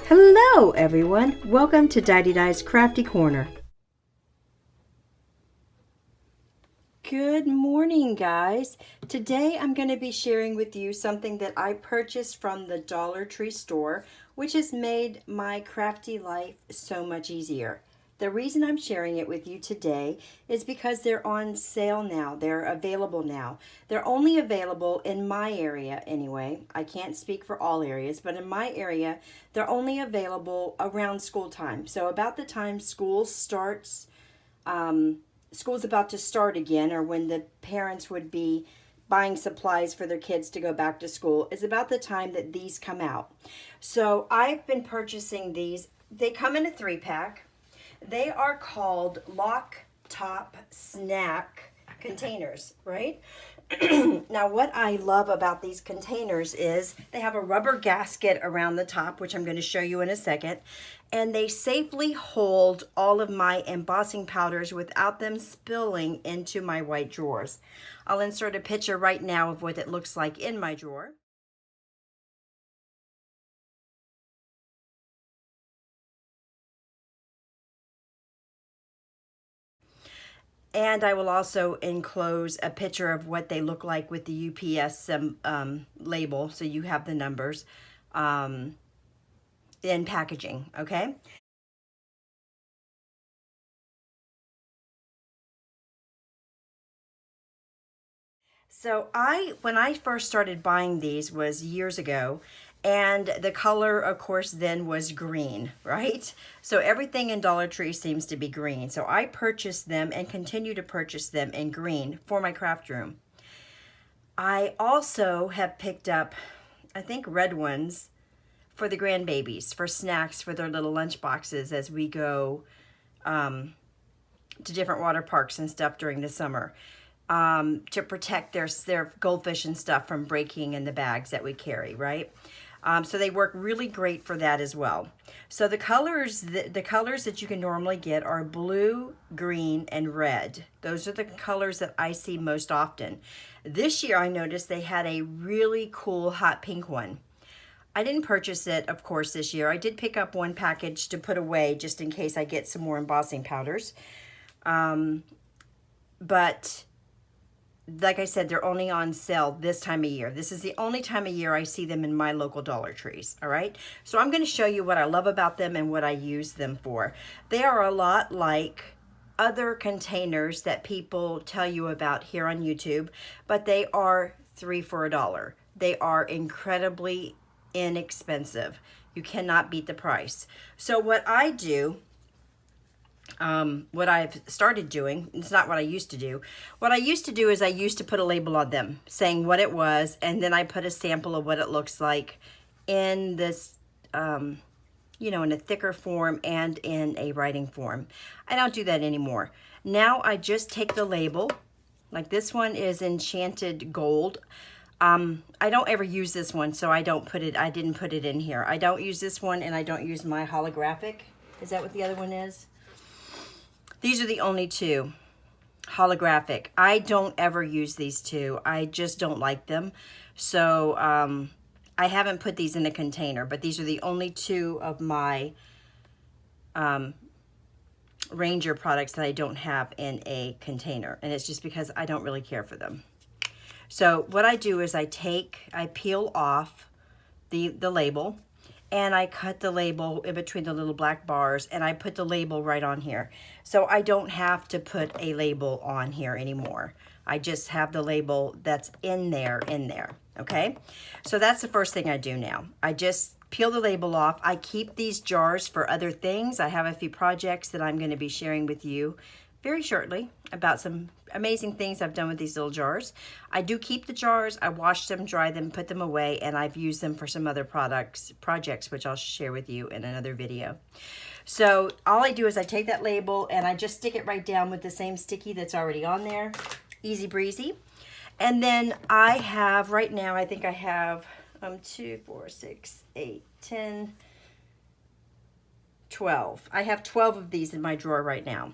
Hello everyone, welcome to Dide's Crafty Corner. Good morning guys. Today I'm going to be sharing with you something that I purchased from the Dollar Tree store, which has made my crafty life so much easier. The reason I'm sharing it with you today is because they're on sale now. They're available now. They're only available in my area anyway. I can't speak for all areas, but in my area, they're only available around school time. So about the time school starts, school's about to start again, or when the parents would be buying supplies for their kids to go back to school, is about the time that these come out. So I've been purchasing these. They come in a 3-pack. They are called lock top snack containers, right? Now what I love about these containers is they have a rubber gasket around the top, which I'm going to show you in a second, and they safely hold all of my embossing powders without them spilling into my white drawers. I'll insert a picture right now of what it looks like in my drawer. And I will also enclose a picture of what they look like with the UPS label, so you have the numbers in packaging, okay? So when I first started buying these was years ago, and the color, of course, then was green, right? So everything in Dollar Tree seems to be green. So I purchased them and continue to purchase them in green for my craft room. I also have picked up, I think, red ones for the grandbabies, for snacks, for their little lunch boxes as we go to different water parks and stuff during the summer. To protect their goldfish and stuff from breaking in the bags that we carry, right? So they work really great for that as well. So the colors that you can normally get are blue, green, and red. Those are the colors that I see most often. This year I noticed they had a really cool hot pink one. I didn't purchase it, of course, this year. I did pick up one package to put away just in case I get some more embossing powders. But like I said, they're only on sale this time of year. This is the only time of year I see them in my local Dollar Trees, all right? So I'm going to show you what I love about them and what I use them for. They are a lot like other containers that people tell you about here on YouTube, but they are 3 for $1. They are incredibly inexpensive. You cannot beat the price. So what I do, what I've started doing, it's not what I used to do. What I used to do is I used to put a label on them saying what it was, and then I put a sample of what it looks like in this, you know, in a thicker form and in a writing form. I don't do that anymore. Now I just take the label, like this one is Enchanted Gold. I don't ever use this one, so I didn't put it in here. I don't use this one, and I don't use my holographic. Is that what the other one is? These are the only two, holographic. I don't ever use these two. I just don't like them. So I haven't put these in a container, but these are the only two of my Ranger products that I don't have in a container. And it's just because I don't really care for them. So what I do is I peel off the label, and I cut the label in between the little black bars, and I put the label right on here. So I don't have to put a label on here anymore. I just have the label that's in there, okay? So that's the first thing I do now. I just peel the label off. I keep these jars for other things. I have a few projects that I'm gonna be sharing with you very shortly about some amazing things I've done with these little jars. I do keep the jars. I wash them, dry them, put them away, and I've used them for some other projects, which I'll share with you in another video. So all I do is I take that label and I just stick it right down with the same sticky that's already on there. Easy breezy. And then I have, right now, I think I have 2, 4, 6, 8, 10, 12. I have 12 of these in my drawer right now.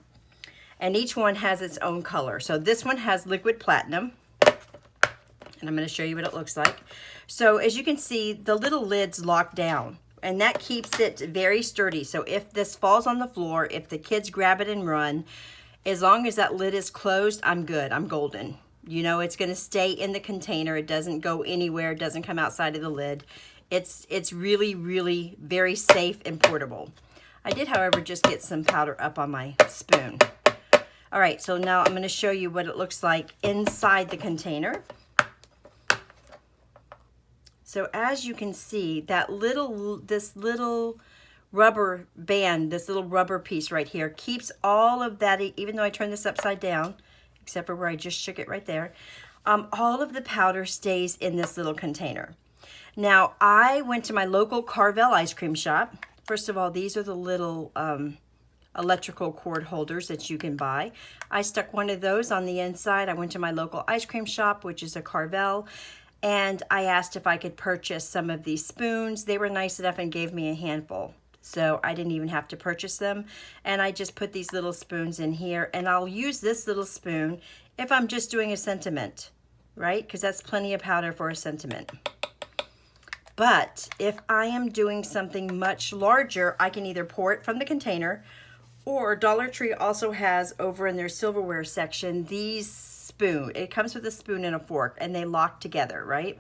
And each one has its own color. So this one has liquid platinum, and I'm going to show you what it looks like. So as you can see, the little lids lock down. and that keeps it very sturdy. So if this falls on the floor, if the kids grab it and run, as long as that lid is closed, I'm good. I'm golden. You know, it's going to stay in the container. It doesn't go anywhere. It doesn't come outside of the lid. It's really, really very safe and portable. I did, however, just get some powder up on my spoon. All right, so now I'm going to show you what it looks like inside the container. So as you can see, this little rubber band, this little rubber piece right here keeps all of that, even though I turned this upside down, except for where I just shook it right there, all of the powder stays in this little container. Now, I went to my local Carvel ice cream shop. First of all, these are the little electrical cord holders that you can buy. I stuck one of those on the inside. I went to my local ice cream shop, which is a Carvel, and I asked if I could purchase some of these spoons. They were nice enough and gave me a handful, so I didn't even have to purchase them. And I just put these little spoons in here, and I'll use this little spoon if I'm just doing a sentiment, right? Because that's plenty of powder for a sentiment. But if I am doing something much larger, I can either pour it from the container, or Dollar Tree also has over in their silverware section these spoon. It comes with a spoon and a fork, and they lock together, right?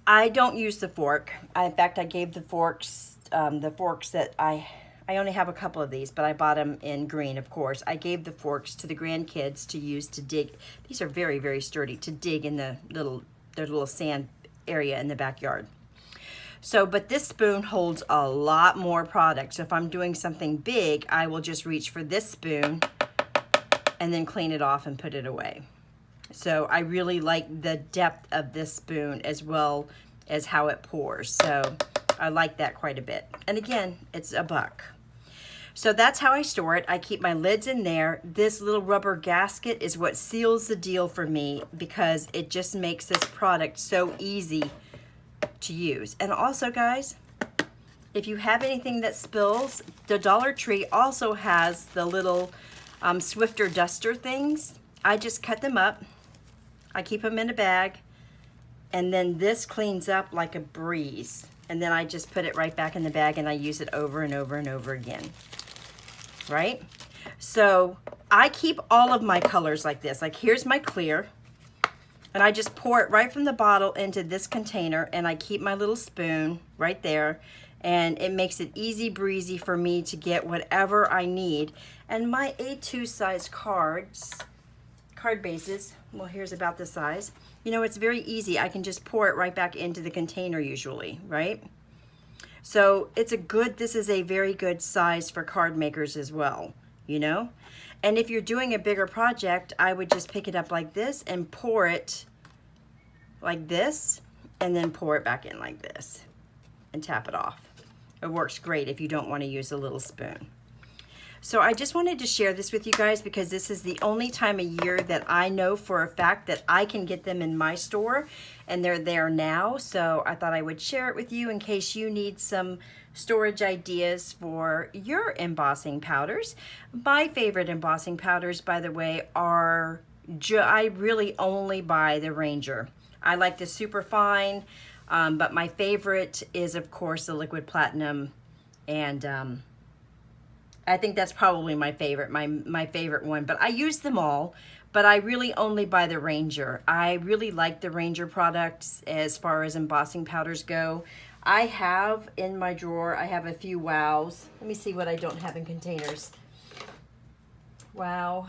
I don't use the fork. In fact, I gave the forks that I only have a couple of these, but I bought them in green, of course. I gave the forks to the grandkids to use to dig. These are very, very sturdy, to dig in their little sand area in the backyard. So, but this spoon holds a lot more product. So if I'm doing something big, I will just reach for this spoon and then clean it off and put it away. So I really like the depth of this spoon as well as how it pours. So I like that quite a bit. And again, it's $1. So that's how I store it. I keep my lids in there. This little rubber gasket is what seals the deal for me because it just makes this product so easy to use. And also, guys, if you have anything that spills, the Dollar Tree also has the little Swiffer duster things. I just cut them up. I keep them in a bag, and then this cleans up like a breeze. And then I just put it right back in the bag, and I use it over and over and over again, right? So I keep all of my colors like this. Like, here's my clear, and I just pour it right from the bottle into this container, and I keep my little spoon right there, and it makes it easy breezy for me to get whatever I need. And my A2 size card bases, well, here's about this size. You know, it's very easy. I can just pour it right back into the container usually, right? So this is a very good size for card makers as well, you know? And if you're doing a bigger project, I would just pick it up like this and pour it like this, and then pour it back in like this and tap it off. It works great if you don't want to use a little spoon. So I just wanted to share this with you guys because this is the only time of year that I know for a fact that I can get them in my store, and they're there now. So I thought I would share it with you in case you need some storage ideas for your embossing powders. My favorite embossing powders, by the way, are, I really only buy the Ranger. I like the super fine, but my favorite is, of course, the liquid platinum, and I think that's probably my favorite, my favorite one. But I use them all, but I really only buy the Ranger. I really like the Ranger products as far as embossing powders go. I have in my drawer, I have a few Wows. Let me see what I don't have in containers. Wow.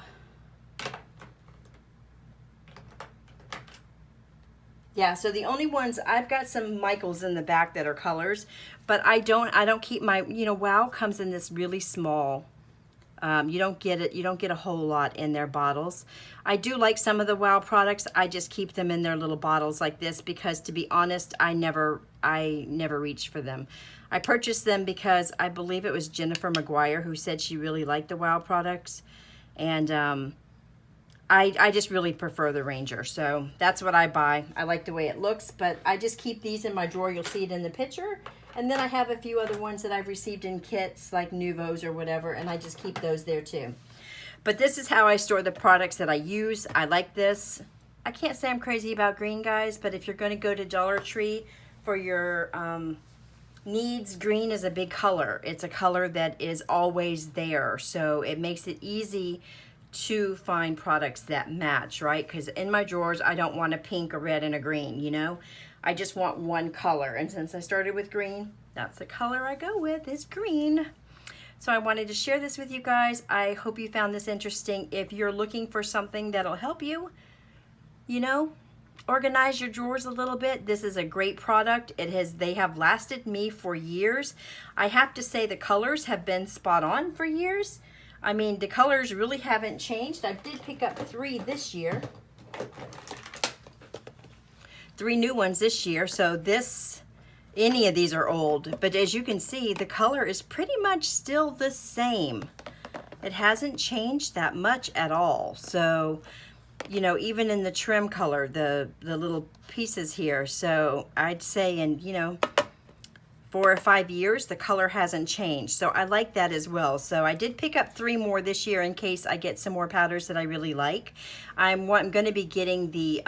Yeah, so the only ones, I've got some Michaels in the back that are colors, but I don't keep my, you know, Wow comes in this really small. You don't get a whole lot in their bottles. I do like some of the Wow products. I just keep them in their little bottles like this because, to be honest, I never reach for them. I purchased them because I believe it was Jennifer McGuire who said she really liked the Wow products, and I just really prefer the Ranger, so that's what I buy. I like the way it looks, but I just keep these in my drawer. You'll see it in the picture. And then I have a few other ones that I've received in kits, like Nuvos or whatever, and I just keep those there too. But this is how I store the products that I use. I like this. I can't say I'm crazy about green, guys, but if you're going to go to Dollar Tree for your needs green as a big color. It's a color that is always there, so it makes it easy to find products that match, right? Because in my drawers, I don't want a pink, a red, and a green, you know? I just want one color, and since I started with green, that's the color I go with, is green. So I wanted to share this with you guys. I hope you found this interesting. If you're looking for something that'll help you, you know, organize your drawers a little bit, this is a great product. They have lasted me for years. I have to say the colors have been spot on for years. I mean, the colors really haven't changed. I did pick up 3 this year. 3 new ones this year. So any of these are old. But as you can see, the color is pretty much still the same. It hasn't changed that much at all. So, you know, even in the trim color, the little pieces here. So I'd say in, you know, 4 or 5 years, the color hasn't changed. So I like that as well. So I did pick up 3 more this year in case I get some more powders that I really like. I'm going to be getting the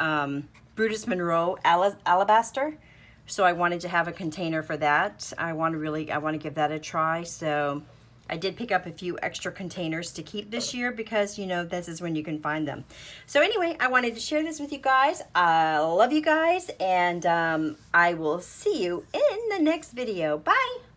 Brutus Monroe Alabaster. So I wanted to have a container for that. I want to give that a try. So I did pick up a few extra containers to keep this year because, you know, this is when you can find them. So anyway, I wanted to share this with you guys. I love you guys, and I will see you in the next video. Bye.